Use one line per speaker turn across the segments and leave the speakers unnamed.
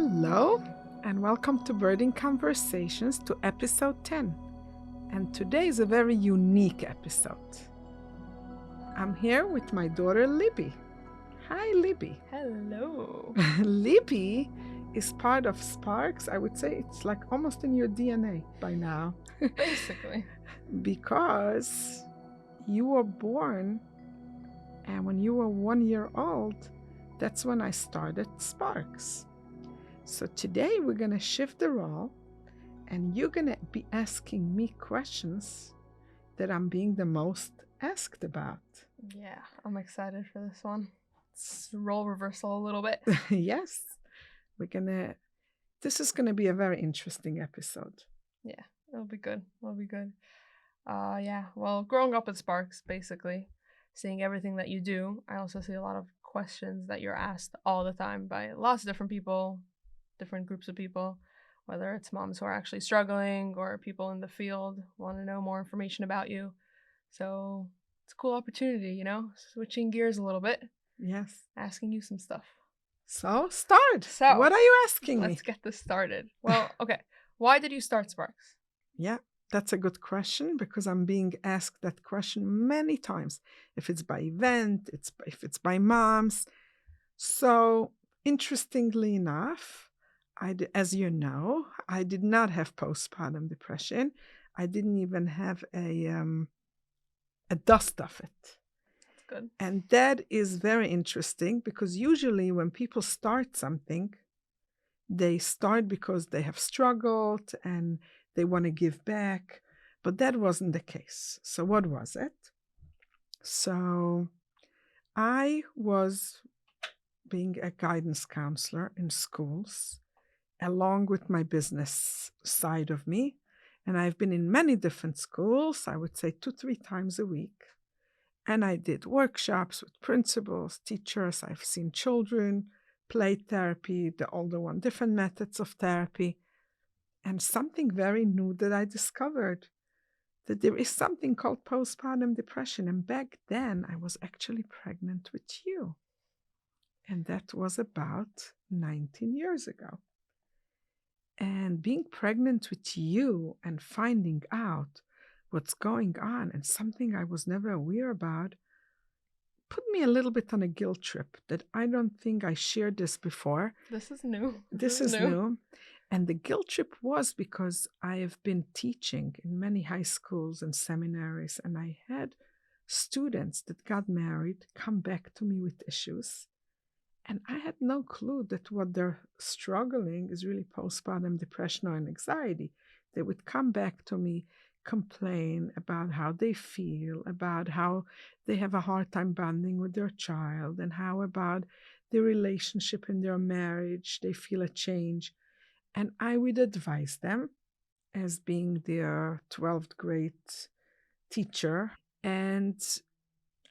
Hello, and welcome to Birding Conversations to episode 10. And today is a very unique episode. I'm here with my daughter Libby. Hi, Libby.
Hello.
Libby is part of Sparks. I would say it's like almost in your DNA by now.
Basically.
Because you were born, and when you were 1 year old, that's when I started Sparks. So today we're going to shift the role, and you're going to be asking me questions that I'm being the most asked about.
Yeah, I'm excited for this one. It's role reversal a little bit.
Yes, this is going to be a very interesting episode.
Yeah, it'll be good. Well, growing up at Sparks, basically, seeing everything that you do, I also see a lot of questions that you're asked all the time by lots of different people, different groups of people, whether it's moms who are actually struggling or people in the field want to know more information about you. So it's a cool opportunity, switching gears a little bit,
Yes.
asking you some stuff.
So start.
So,
what are you asking me?
Let's get this started. Well, okay. Why did you start Sparks?
Yeah, that's a good question because I'm being asked that question many times. If it's by event, if it's by moms. So interestingly enough, as you know, I did not have postpartum depression. I didn't even have a dust of it.
That's good.
And that is very interesting because usually when people start something, they start because they have struggled and they want to give back. But that wasn't the case. So what was it? So I was being a guidance counselor in schools, along with my business side of me. And I've been in many different schools, I would say 2-3 times a week. And I did workshops with principals, teachers. I've seen children, play therapy, the older one, different methods of therapy. And something very new that I discovered, that there is something called postpartum depression. And back then I was actually pregnant with you. And that was about 19 years ago. And being pregnant with you and finding out what's going on and something I was never aware about put me a little bit on a guilt trip that I don't think I shared this before.
This is new.
This is new. And the guilt trip was because I have been teaching in many high schools and seminaries, and I had students that got married come back to me with issues. And I had no clue that what they're struggling is really postpartum depression or anxiety. They would come back to me, complain about how they feel, about how they have a hard time bonding with their child, and how about their relationship in their marriage, they feel a change. And I would advise them as being their 12th grade teacher. And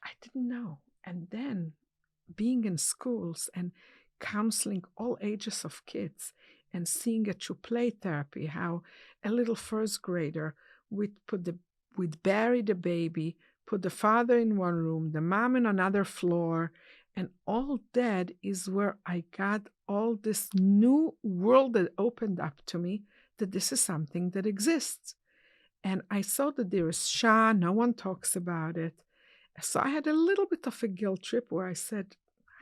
I didn't know. And then being in schools and counseling all ages of kids and seeing it through play therapy, how a little first grader would bury the baby, put the father in one room, the mom in another floor, and all that is where I got all this new world that opened up to me, that this is something that exists. And I saw that there is no one talks about it. So I had a little bit of a guilt trip where I said,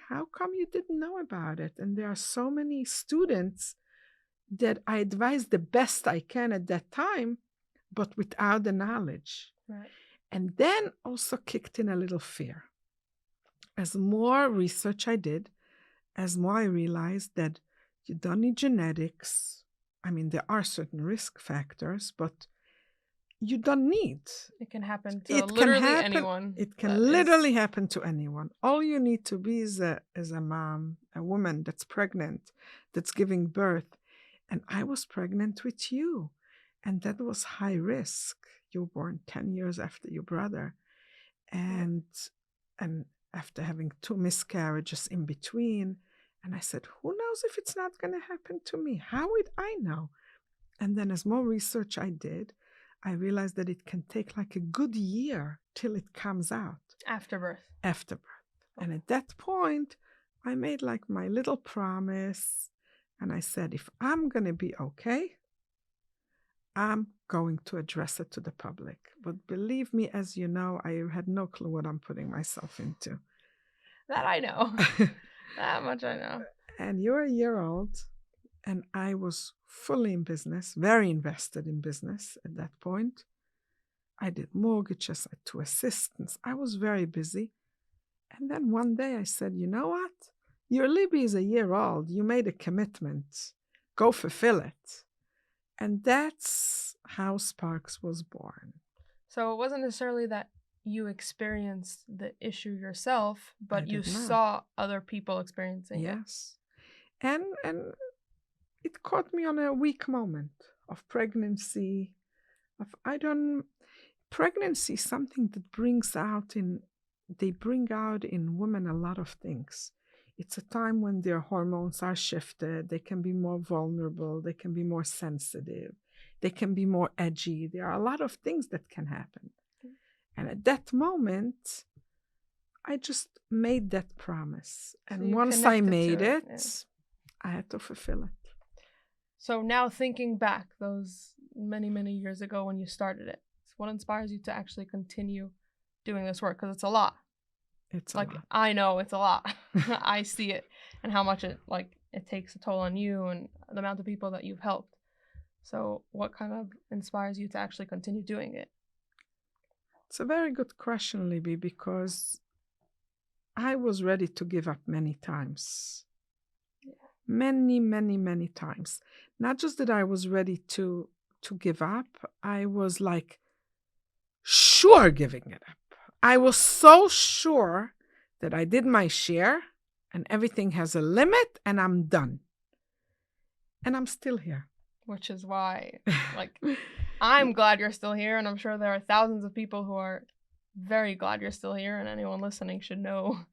how come you didn't know about it? And there are so many students that I advised the best I can at that time, but without the knowledge.
Right.
And then also kicked in a little fear. As more research I did, as more I realized that you don't need genetics. I mean, there are certain risk factors, but you don't need.
It can happen to anyone.
It can literally happen to anyone. All you need to be is a mom, a woman that's pregnant, that's giving birth. And I was pregnant with you. And that was high risk. You were born 10 years after your brother. And after having 2 miscarriages in between. And I said, who knows if it's not going to happen to me? How would I know? And then as more research I did, I realized that it can take like a good year till it comes out.
After birth.
After birth. And at that point, I made like my little promise And I said, if I'm going to be okay, I'm going to address it to the public. But believe me, as you know, I had no clue what I'm putting myself into.
That I know. That much I know.
And you're a year old, and I was fully in business, very invested in business at that point. I did mortgages, I had 2 assistants. I was very busy. And then one day I said, you know what? Your Libby is a year old. You made a commitment. Go fulfill it. And that's how Sparks was born.
So it wasn't necessarily that you experienced the issue yourself, but you
did not.
saw other people experiencing it.
Yes. And it caught me on a weak moment of pregnancy. Pregnancy is something that they bring out in women a lot of things. It's a time when their hormones are shifted. They can be more vulnerable. They can be more sensitive. They can be more edgy. There are a lot of things that can happen. And at that moment, I just made that promise. And once I made it, I had to fulfill it.
So now thinking back those many, many years ago when you started it, what inspires you to actually continue doing this work? Because it's a lot.
It's a lot.
I know it's a lot. I see it and how much it takes a toll on you and the amount of people that you've helped. So what kind of inspires you to actually continue doing it?
It's a very good question, Libby, because I was ready to give up many times. Yeah. Many, many, many times. Not just that I was ready to give up, I was like sure giving it up. I was so sure that I did my share and everything has a limit and I'm done. And I'm still here.
Which is why, I'm glad you're still here, and I'm sure there are thousands of people who are very glad you're still here, and anyone listening should know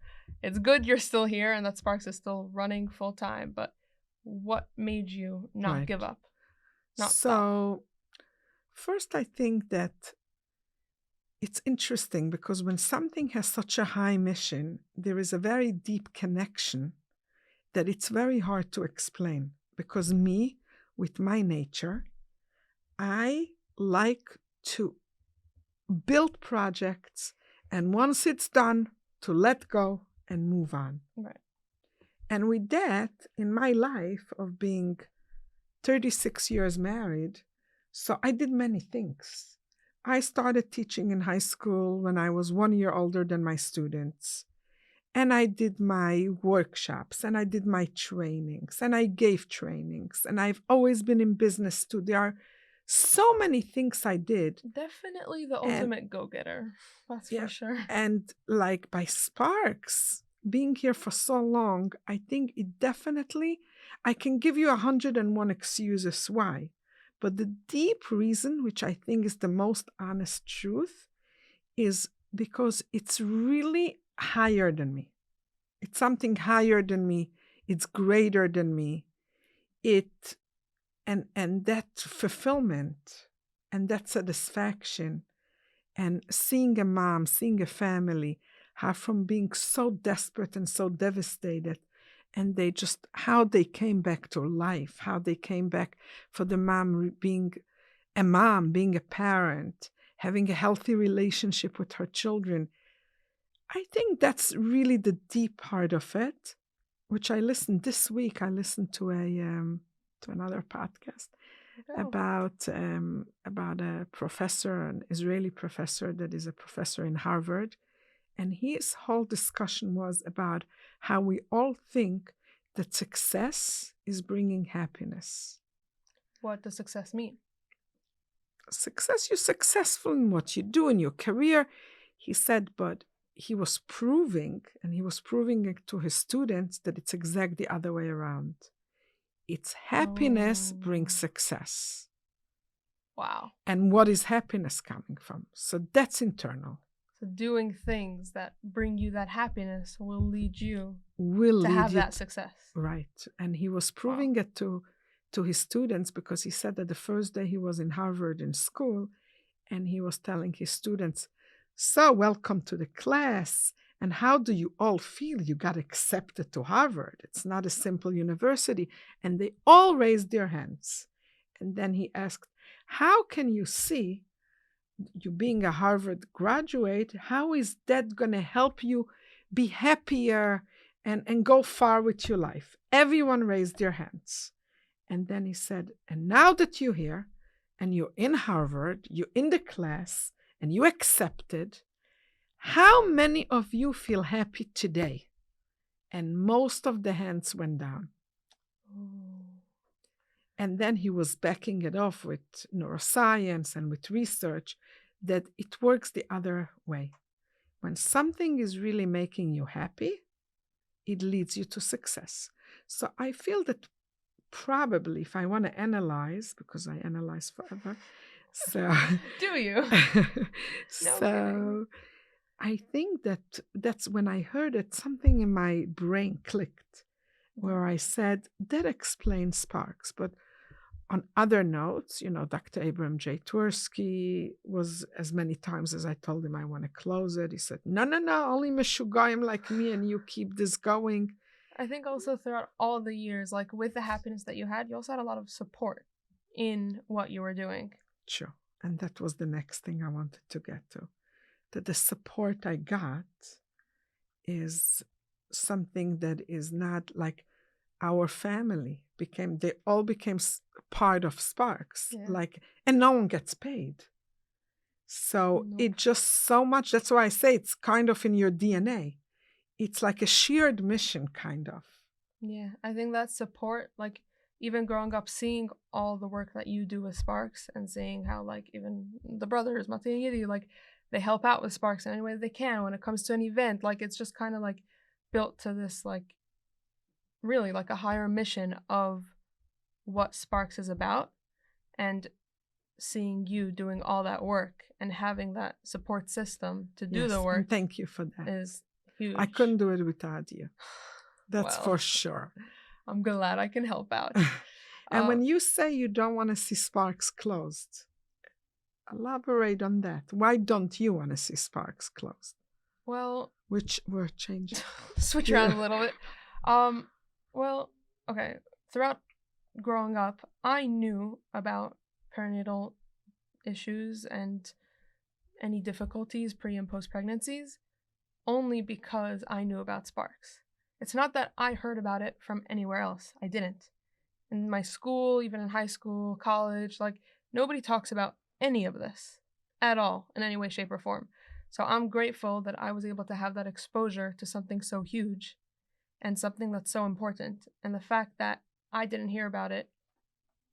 it's good you're still here and that Sparks is still running full time. But what made you not give up? Stop?
First, I think that it's interesting because when something has such a high mission, there is a very deep connection that it's very hard to explain. Because me, with my nature, I like to build projects, and once it's done, to let go and move on.
Right.
And with that, in my life of being 36 years married, so I did many things. I started teaching in high school when I was 1 year older than my students. And I did my workshops, and I did my trainings, and I gave trainings, and I've always been in business too. There are so many things I did.
Definitely the ultimate go-getter. That's for sure.
And by Sparks, being here for so long, I think it definitely, I can give you 101 excuses why. But the deep reason, which I think is the most honest truth, is because it's really higher than me. It's something higher than me. It's greater than me. And that fulfillment and that satisfaction and seeing a mom, seeing a family, how from being so desperate and so devastated, and how they came back to life, how they came back for the mom being a parent, having a healthy relationship with her children. I think that's really the deep part of it, which I listened this week. I listened to another podcast about a professor, an Israeli professor that is a professor in Harvard, and his whole discussion was about how we all think that success is bringing happiness.
What does success mean?
Success, you're successful in what you do in your career, he said, but he was proving it to his students that it's exactly the other way around. It's happiness brings success.
Wow.
And what is happiness coming from? So that's internal.
So doing things that bring you that happiness will lead you to have that success.
Right. And he was proving it to his students, because he said that the first day he was in Harvard in school, and he was telling his students, so welcome to the class, And how do you all feel? You got accepted to Harvard. It's not a simple university. And they all raised their hands. And then he asked, how can you see, you being a Harvard graduate, how is that going to help you be happier and go far with your life? Everyone raised their hands. And then he said, and now that you're here and you're in Harvard, you're in the class and you accepted, how many of you feel happy today? And most of the hands went down. And then he was backing it off with neuroscience and with research that it works the other way. When something is really making you happy, it leads you to success. So I feel that probably, if I want to analyze, because I analyze forever, so
Do you?
So I think that's when I heard it, something in my brain clicked, where I said that explains sparks. But on other notes, Dr. Abram J. Twersky was, as many times as I told him I want to close it, he said, no, only Meshugayim like me and you keep this going.
I think also throughout all the years, like with the happiness that you had also had a lot of support in what you were doing.
Sure. And that was the next thing I wanted to get to. That the support I got is something that is not like our family they all became part of Sparks, and no one gets paid. So it just so much, that's why I say it's kind of in your DNA. It's like a shared mission, kind of.
Yeah, I think that support, like even growing up, seeing all the work that you do with Sparks and seeing how like even the brothers, Mati and Yidi, like they help out with Sparks in any way they can when it comes to an event. Like it's just kind of like built to this like really like a higher mission of what Sparks is about, and seeing you doing all that work and having that support system to do the work.
And thank you for that.
Is huge.
I couldn't do it without you. That's for sure.
I'm glad I can help out.
And when you say you don't want to see Sparks closed, elaborate on that. Why don't you want to see Sparks closed?
Well,
which we're changing.
Switch around a little bit. Well, okay. Throughout growing up, I knew about perinatal issues and any difficulties pre and post pregnancies only because I knew about Sparks. It's not that I heard about it from anywhere else. I didn't. In my school, even in high school, college, like nobody talks about any of this at all in any way, shape, or form. So I'm grateful that I was able to have that exposure to something so huge and something that's so important. And the fact that I didn't hear about it,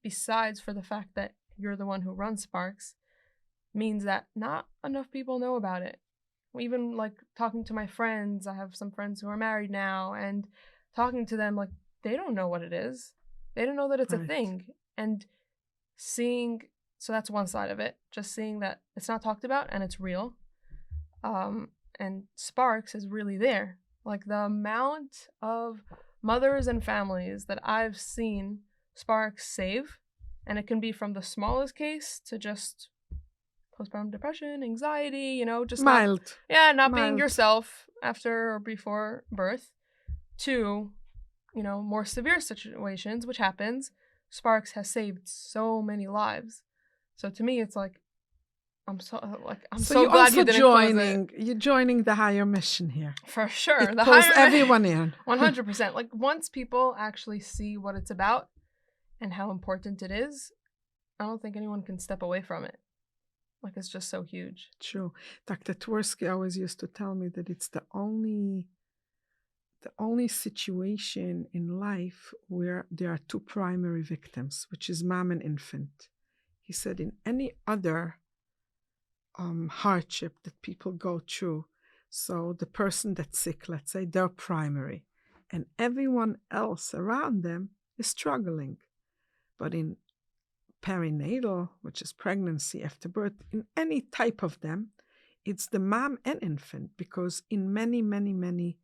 besides for the fact that you're the one who runs Sparks, means that not enough people know about it. Even like talking to my friends, I have some friends who are married now, and talking to them, like they don't know what it is. They don't know that it's a thing. And seeing, so that's one side of it, just seeing that it's not talked about and it's real. And Sparks is really there. Like the amount of mothers and families that I've seen Sparks save, and it can be from the smallest case to just postpartum depression, anxiety, just
mild.
Not being yourself after or before birth, to, more severe situations, which happens. Sparks has saved so many lives. So to me, it's like, I'm so glad you didn't close it.
You're joining the higher mission here.
For sure.
It pulls everyone in.
100%. Like once people actually see what it's about and how important it is, I don't think anyone can step away from it. Like it's just so huge.
True. Dr. Twersky always used to tell me that it's the only situation in life where there are two primary victims, which is mom and infant. He said in any other hardship that people go through, so the person that's sick, let's say, they're primary, and everyone else around them is struggling. But in perinatal, which is pregnancy after birth, in any type of them, it's the mom and infant, because in many, many, many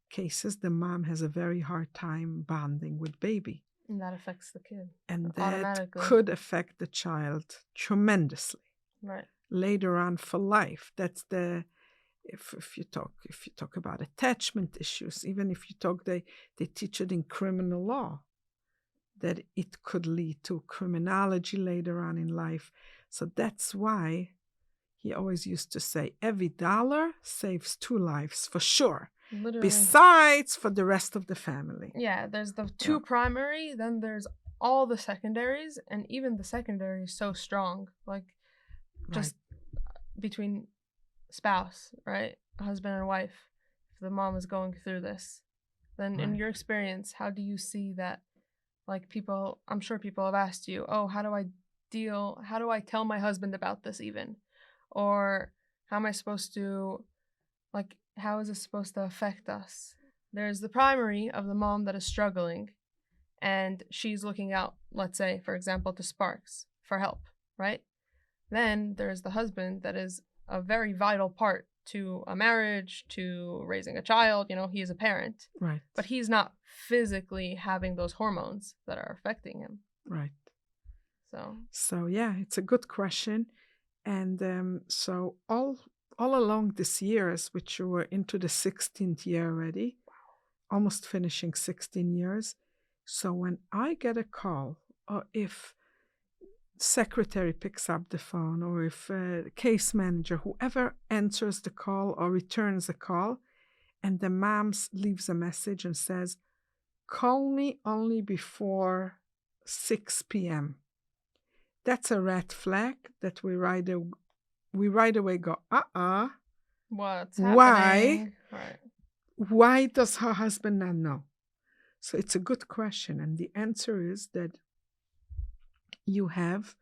cases, the mom has a very hard time bonding with baby.
And that affects the kid.
And that could affect the child tremendously.
Right.
Later on for life. That's the if you talk about attachment issues, even if you talk, they teach it in criminal law, that it could lead to criminology later on in life. So that's why he always used to say, every dollar saves 2 lives for sure.
Literally.
Besides for the rest of the family.
Yeah, there's the 2 primary, then there's all the secondaries, and even the secondary is so strong. Like, just between spouse, right? Husband and wife. If the mom is going through this, then in your experience, how do you see that? Like, people, I'm sure people have asked you, oh, how do I tell my husband about this even? Or how am I supposed to, like, how is this supposed to affect us? There's the primary of the mom that is struggling, and she's looking out, let's say, for example, to Sparks for help, right? Then there's the husband that is a very vital part to a marriage, to raising a child. You know, he is a parent.
Right.
But he's not physically having those hormones that are affecting him.
Right.
So
yeah, it's a good question. And so all along these years, which you were into the 16th year already, almost finishing 16 years. So when I get a call, or if secretary picks up the phone, or if case manager, whoever answers the call or returns a call, and the mom leaves a message and says, call me only before 6 p.m. That's a red flag that we right away go,
what's
why?
happening? Right.
Why does her husband not know? So it's a good question. And the answer is that you have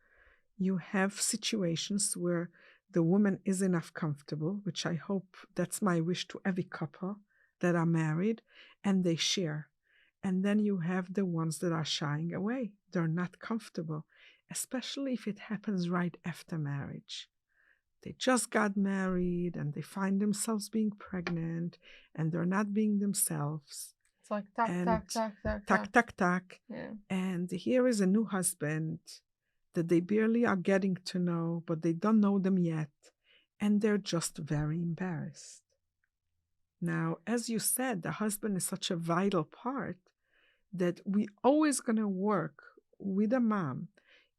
situations where the woman is enough comfortable, which I hope, that's my wish to every couple that are married, and they share. And then you have the ones that are shying away. They're not comfortable, especially if it happens right after marriage. They just got married and they find themselves being pregnant and they're not being themselves.
It's like tack,
and
tack, tack, tack,
tack, tack, tack.
Yeah.
And here is a new husband that they barely are getting to know, but they don't know them yet. And they're just very embarrassed. Now, as you said, the husband is such a vital part that we always going to work with a mom,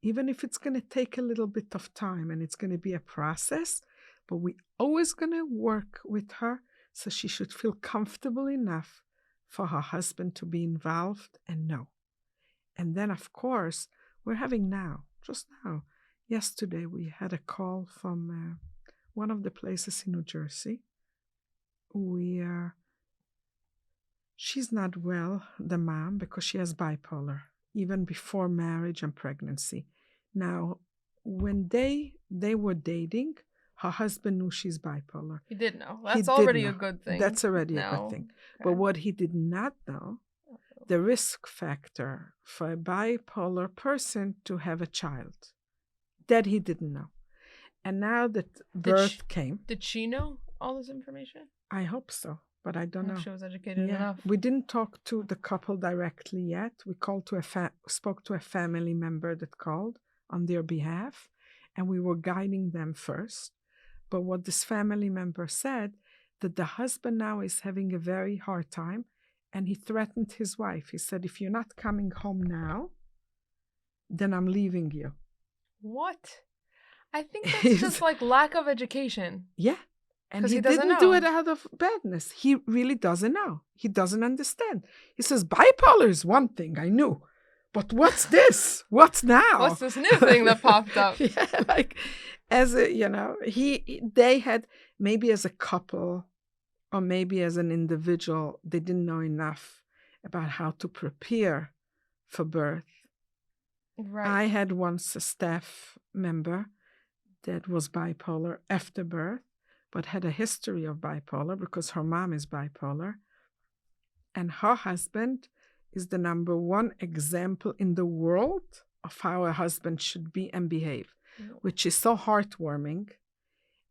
even if it's going to take a little bit of time and it's going to be a process, but we always going to work with her so she should feel comfortable enough for her husband to be involved and know. And then, of course, we're having just now, yesterday, we had a call from one of the places in New Jersey. She's not well, the mom, because she has bipolar, even before marriage and pregnancy. Now, when they were dating, her husband knew she's bipolar.
He did know. That's already a good thing.
That's already a good thing. Okay. But what he did not know, the risk factor for a bipolar person to have a child, that he didn't know. And now that birth came.
Did she know all this information?
I hope so, but I don't know.
She was educated enough.
We didn't talk to the couple directly yet. We called spoke to a family member that called on their behalf, and we were guiding them first. But what this family member said, that the husband now is having a very hard time, and he threatened his wife. He said, if you're not coming home now, then I'm leaving you.
What? I think that's just like lack of education.
Yeah. And he didn't do it out of badness. He really doesn't know. He doesn't understand. He says, bipolar is one thing, I knew. But what's this? What's now?
What's this new thing that popped up?
Yeah, like, as a, they had, maybe as a couple or maybe as an individual, they didn't know enough about how to prepare for birth.
Right.
I had once a staff member that was bipolar after birth, but had a history of bipolar because her mom is bipolar. And her husband is the number one example in the world of how a husband should be and behave, which is so heartwarming.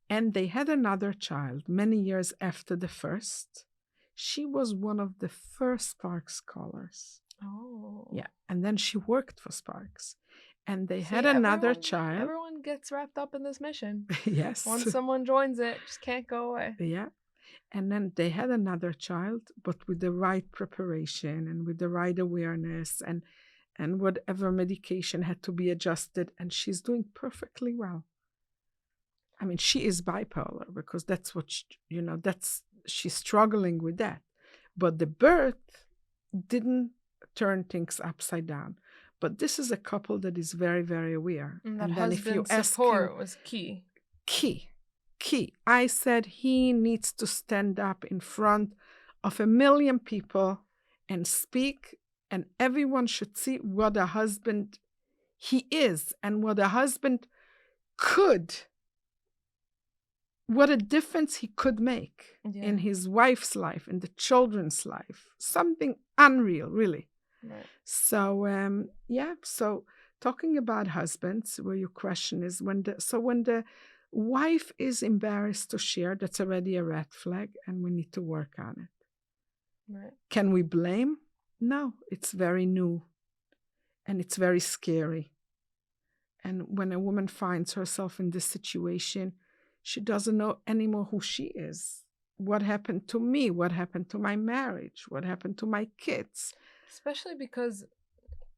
And they had another child many years after the first. She was one of the first Sparks callers.
Oh.
Yeah. And then she worked for Sparks. And they
See,
had another child.
Everyone gets wrapped up in this mission.
Yes.
Once someone joins it, just can't go away.
Yeah. And then they had another child, but with the right preparation and with the right awareness and whatever medication had to be adjusted. And she's doing perfectly well. I mean, she is bipolar because that's what, she's struggling with that. But the birth didn't turn things upside down. But this is a couple that is very, very aware.
And that
and then
husband support was key.
Key. I said he needs to stand up in front of 1 million people and speak, and everyone should see what a husband he is and what a husband what a difference he could make in his wife's life, in the children's life. Something unreal, really.
Right.
So, so talking about husbands, where your question is, when the wife is embarrassed to share, that's already a red flag, and we need to work on it.
Right.
Can we blame? No, it's very new, and it's very scary. And when a woman finds herself in this situation, she doesn't know anymore who she is. What happened to me? What happened to my marriage? What happened to my kids?
Especially because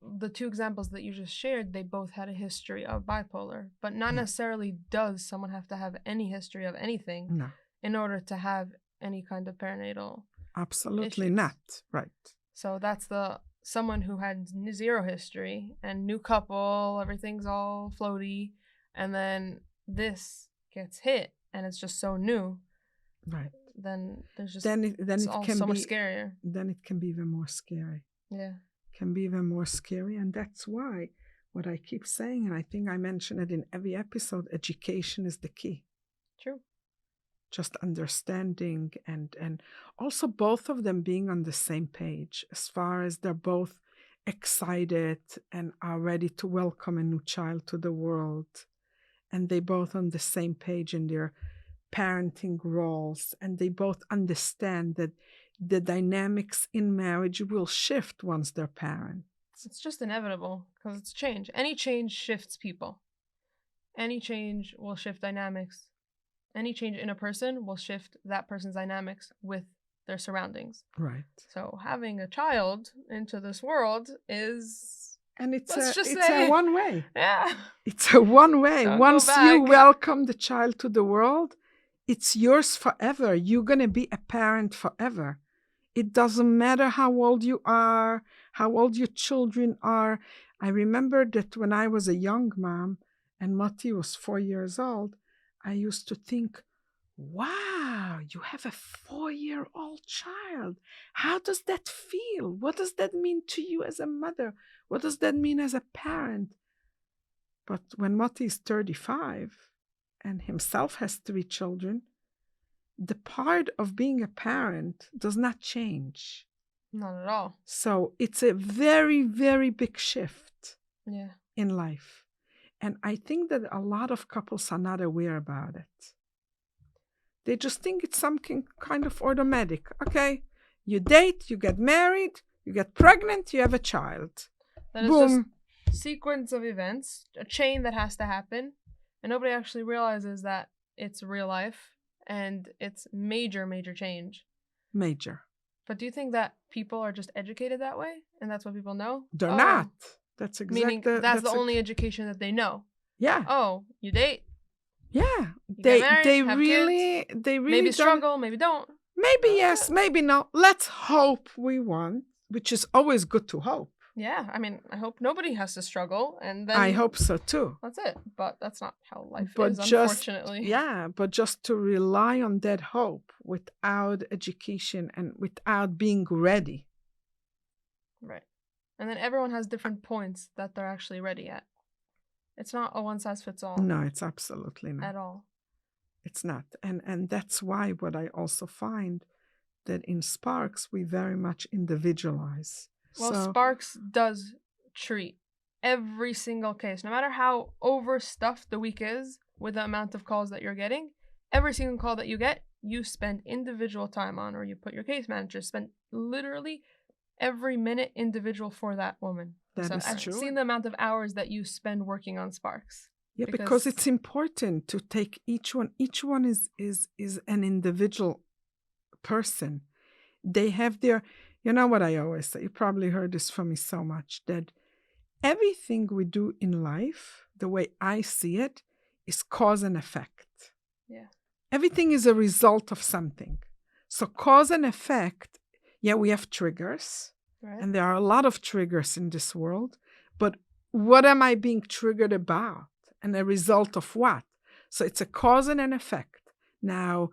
the two examples that you just shared, they both had a history of bipolar. But not necessarily does someone have to have any history of anything in order to have any kind of perinatal
Absolutely
issues.
Not. Right.
So that's someone who had zero history and new couple, everything's all floaty, and then this gets hit and it's just so new.
Right.
Then there's just
then it can
so
be
much scarier.
Then it can be even more scary.
Yeah.
Can be even more scary, and that's why what I keep saying, and I think I mention it in every episode, education is the key.
True.
Just understanding and also both of them being on the same page as far as they're both excited and are ready to welcome a new child to the world, and they both on the same page in their parenting roles, and they both understand that the dynamics in marriage will shift once they're parents.
It's just inevitable because it's change. Any change shifts people. Any change will shift dynamics. Any change in a person will shift that person's dynamics with their surroundings.
Right.
So having a child into this world is...
And it's a one way.
Yeah.
It's a one way.
Don't
Once
go back.
you welcome the child to the world, it's yours forever. You're going to be a parent forever. It doesn't matter how old you are, how old your children are. I remember that when I was a young mom and Matti was 4 years old, I used to think, wow, you have a 4-year-old child. How does that feel? What does that mean to you as a mother? What does that mean as a parent? But when Matti is 35 and himself has 3 children, the part of being a parent does not change.
Not at all.
So it's a very, very big shift in life. And I think that a lot of couples are not aware about it. They just think it's something kind of automatic. Okay, you date, you get married, you get pregnant, you have a child.
Then it's
Boom.
just sequence of events, a chain that has to happen, and nobody actually realizes that it's real life and it's major, major change.
Major.
But do you think that people are just educated that way, and that's what people know?
They're not. That's exactly.
Meaning that's the only education that they know.
Yeah.
Oh, you date.
Yeah.
You get married,
they
have
really
kids,
don't.
maybe struggle, maybe don't.
Maybe yes, maybe no. Let's hope we won, which is always good to hope.
Yeah, I mean, I hope nobody has to struggle, and then
I hope so too.
That's it. But that's not how life
but
is,
just,
unfortunately.
Yeah, but just to rely on that hope without education and without being ready.
Right. And then everyone has different points that they're actually ready at. It's not a one size fits all.
No, it's absolutely not.
At all.
It's not. And that's why what I also find that in Sparks, we very much individualize.
Well, Sparks does treat every single case, no matter how overstuffed the week is with the amount of calls that you're getting, every single call that you get, you spend individual time on, or you put your case manager, spend literally every minute individual for that woman.
That
So
is
I've
true.
seen the amount of hours that you spend working on Sparks.
Yeah, because it's important to take each one. Each one is an individual person. They have their, you know what I always say, you probably heard this from me so much, that everything we do in life, the way I see it, is cause and effect.
Yeah.
Everything is a result of something. So cause and effect, yeah, we have triggers,
Right.
and there are a lot of triggers in this world, but what am I being triggered about? And a result of what? So it's a cause and an effect. Now,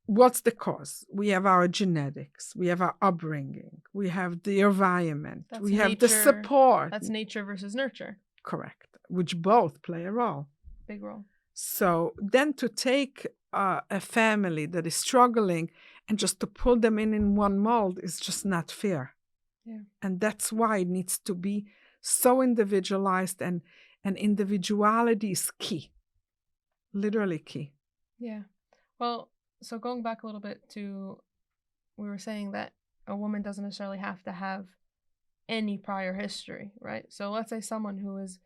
what's the cause? We have our genetics, we have our upbringing, we have the environment, we have the support.
That's nature versus nurture.
Correct, which both play a role.
Big role.
So then to take a family that is struggling and just to pull them in one mold is just not fair.
Yeah.
And that's why it needs to be so individualized, and individuality is key. Literally key.
Yeah. Well, so going back a little bit to, we were saying that a woman doesn't necessarily have to have any prior history, right? So let's say someone who is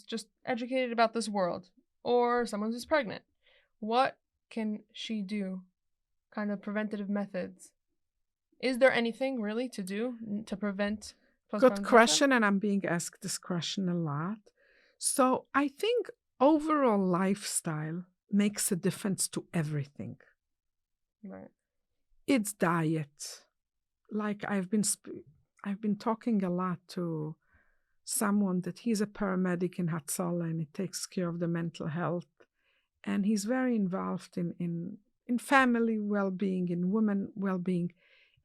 just educated about this world, or someone who's pregnant. What can she do? Kind of preventative methods. Is there anything really to do to prevent postpartum
Good question, and I'm being asked this question a lot. So I think overall lifestyle makes a difference to everything.
Right.
It's diet. Like I've been talking a lot to someone that he's a paramedic in Hatzalah, and he takes care of the mental health, and he's very involved in family well-being, in women well-being.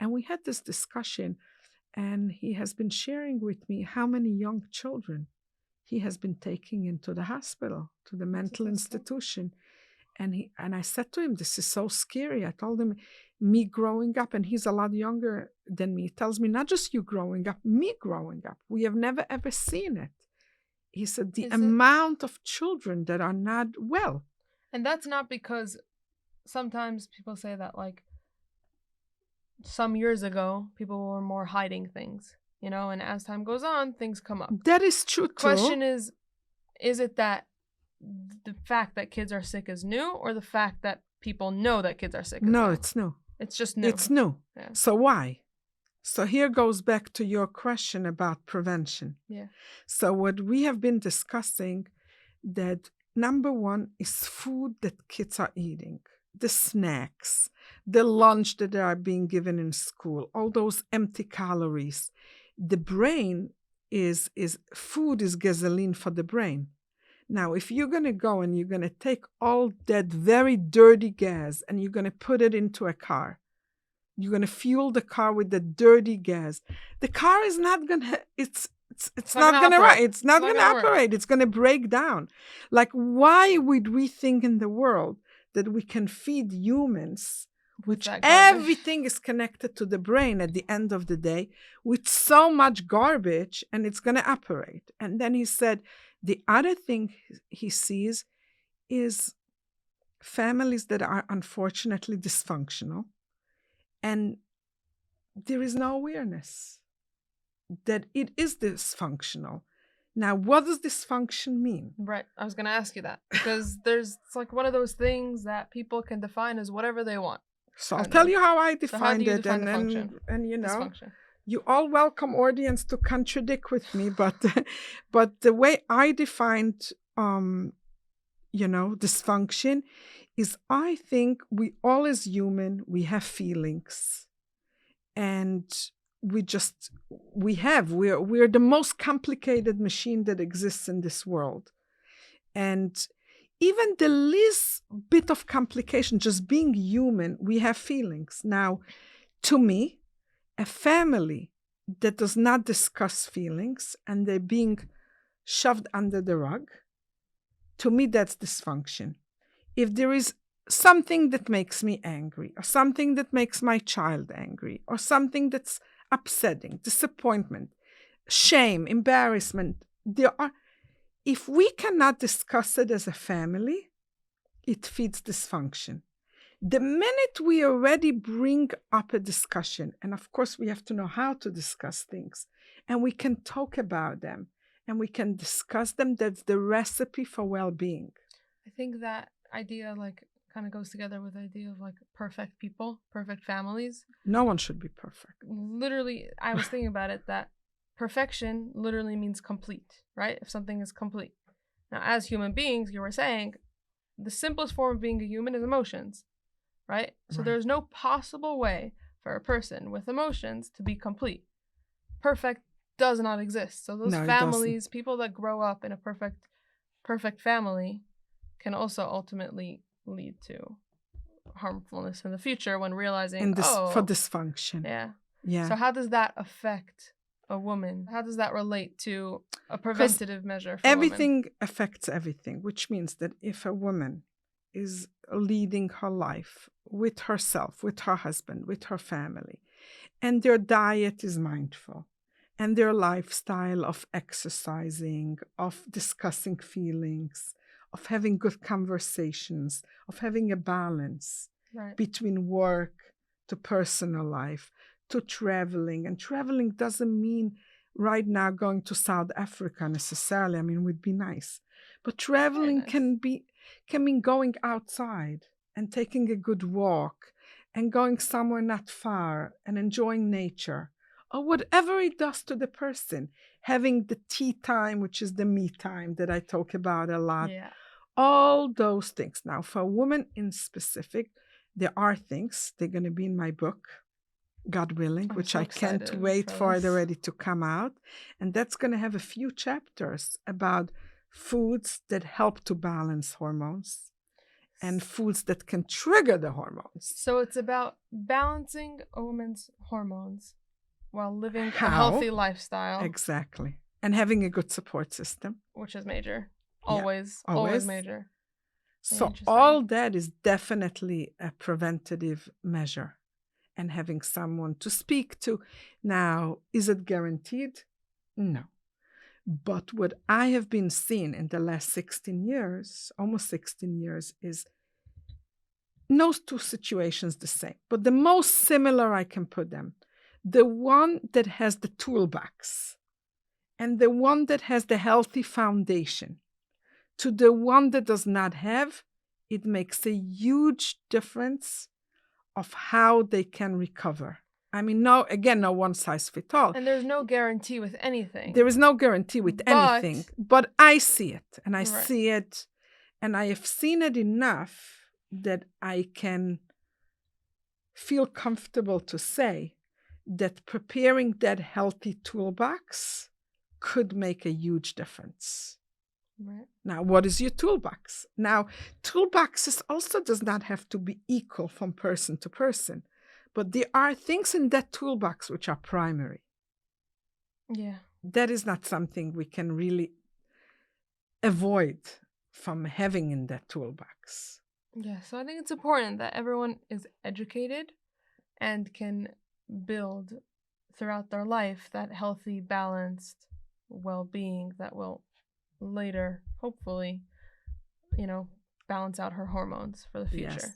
And we had this discussion, and he has been sharing with me how many young children he has been taking into the hospital, to the mental institution. And I said to him, this is so scary. I told him, me growing up, and he's a lot younger than me, he tells me, not just you growing up, me growing up. We have never, ever seen it. He said, the amount of children that are not well.
And that's not because sometimes people say that, like, some years ago, people were more hiding things, you know, and as time goes on, things come up.
That is true, too.
The question is it that the fact that kids are sick is new, or the fact that people know that kids are sick is new?
No, it's new.
It's just new.
It's new.
Yeah.
So why? So here goes back to your question about prevention.
Yeah.
So what we have been discussing, that number one is food that kids are eating, the snacks, the lunch that they are being given in school, all those empty calories. The brain food is gasoline for the brain. Now, if you're going to go and you're going to take all that very dirty gas and you're going to put it into a car, you're going to fuel the car with the dirty gas, the car is not going to, it's not going to run. It's not going to operate. It's going to break down. Like, why would we think in the world that we can feed humans, which everything is connected to the brain at the end of the day, with so much garbage, and it's going to operate? And then he said, the other thing he sees is families that are unfortunately dysfunctional, and there is no awareness that it is dysfunctional. Now, what does dysfunction mean?
Right. I was going to ask you that, because it's like one of those things that people can define as whatever they want.
So I'll tell you how I defined it,
and
you know, you all welcome audience to contradict with me, but the way I defined, you know, dysfunction is, I think we all as human, we have feelings, and we're the most complicated machine that exists in this world. And even the least bit of complication, just being human, we have feelings. Now, to me, a family that does not discuss feelings and they're being shoved under the rug, to me, that's dysfunction. If there is something that makes me angry, or something that makes my child angry, or something that's upsetting, disappointment, shame, embarrassment, if we cannot discuss it as a family, it feeds dysfunction. The minute we already bring up a discussion, and of course we have to know how to discuss things, and we can talk about them, and we can discuss them, that's the recipe for well-being.
I think that idea like kind of goes together with the idea of like perfect people, perfect families.
No one should be perfect.
Literally, I was thinking about it that perfection literally means complete, right? If something is complete. Now, as human beings, you were saying the simplest form of being a human is emotions, right? So
Right.
there's no possible way for a person with emotions to be complete. Perfect does not exist. So those
No, it
families, people that grow up in a perfect family can also ultimately lead to harmfulness in the future when realizing,
for dysfunction.
yeah.
Yeah.
So how does that affect a woman? How does that relate to a preventative measure for
everything
women?
affects everything, which means that if a woman is leading her life with herself, with her husband, with her family, and their diet is mindful, and their lifestyle of exercising, of discussing feelings, of having good conversations, of having a balance
Right.
between work to personal life, to traveling. And traveling doesn't mean right now going to South Africa necessarily. I mean, it would be nice. But traveling
Very nice.
can mean going outside and taking a good walk and going somewhere not far and enjoying nature, or whatever it does to the person. Having the tea time, which is the me time that I talk about a lot.
Yeah.
All those things. Now, for a woman in specific, there are things, they're going to be in my book, God willing,
I'm
which
so
I can't
excited
wait for it
this.
already to come out. And that's going to have a few chapters about foods that help to balance hormones and foods that can trigger the hormones.
So it's about balancing a woman's hormones while living
How?
a healthy lifestyle.
Exactly. And having a good support system.
Which is major.
Yeah,
Always
always.
major.
So all that is definitely a preventative measure. And having someone to speak to. Now, is it guaranteed? No. But what I have been seeing in the last 16 years, almost 16 years, is no two situations the same, but the most similar I can put them. The one that has the toolbox and the one that has the healthy foundation to the one that does not have, it makes a huge difference of how they can recover. I mean, no one size fits all.
And there's no guarantee with anything.
There is no guarantee with anything, but I see it, and I see it, and I have seen it enough that I can feel comfortable to say that preparing that healthy toolbox could make a huge difference.
Right.
Now, what is your toolbox? Now, toolboxes also does not have to be equal from person to person, but there are things in that toolbox which are primary.
Yeah.
That is not something we can really avoid from having in that toolbox.
Yeah, so I think it's important that everyone is educated and can build throughout their life that healthy, balanced well-being that will later, hopefully, balance out her hormones for the future.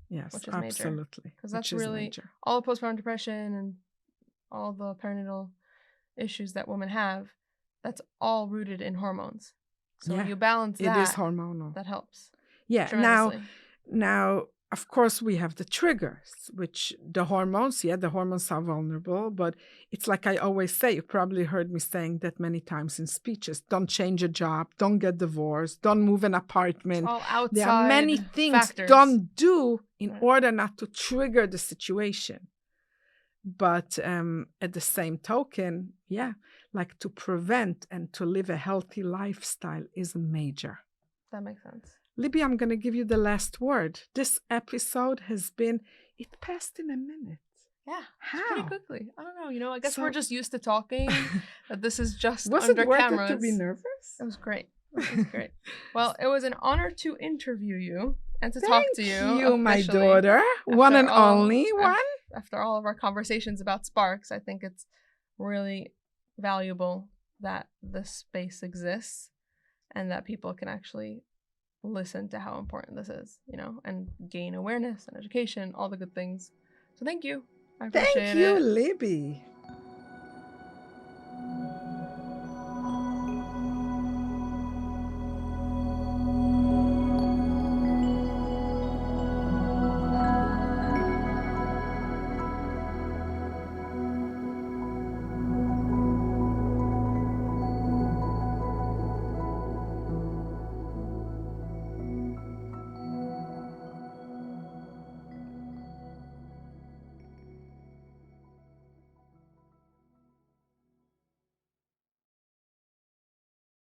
Yes,
which is
absolutely.
Because that's really all the postpartum depression and all the perinatal issues that women have, that's all rooted in hormones. So when you balance that,
it is hormonal.
That helps.
Yeah. Now, of course, we have the triggers, which the hormones are vulnerable, but it's like I always say, you probably heard me saying that many times in speeches, don't change a job, don't get divorced, don't move an apartment.
All outside
there are many things
factors.
Don't do in order not to trigger the situation. But at the same token, like to prevent and to live a healthy lifestyle is major.
That makes sense.
Libby, I'm going to give you the last word. This episode it passed in a minute.
Yeah.
How?
Pretty quickly. I don't know. I guess we're just used to talking. That this is just
was
under
it worth
cameras.
It to be nervous?
It was great. Well, it was an honor to interview you and to talk to you.
Thank you, my daughter. One and only one.
After all of our conversations about sparks, I think it's really valuable that this space exists and that people can actually listen to how important this is, and gain awareness and education, all the good things. So thank you. I appreciate
Thank you,
it.
Libby.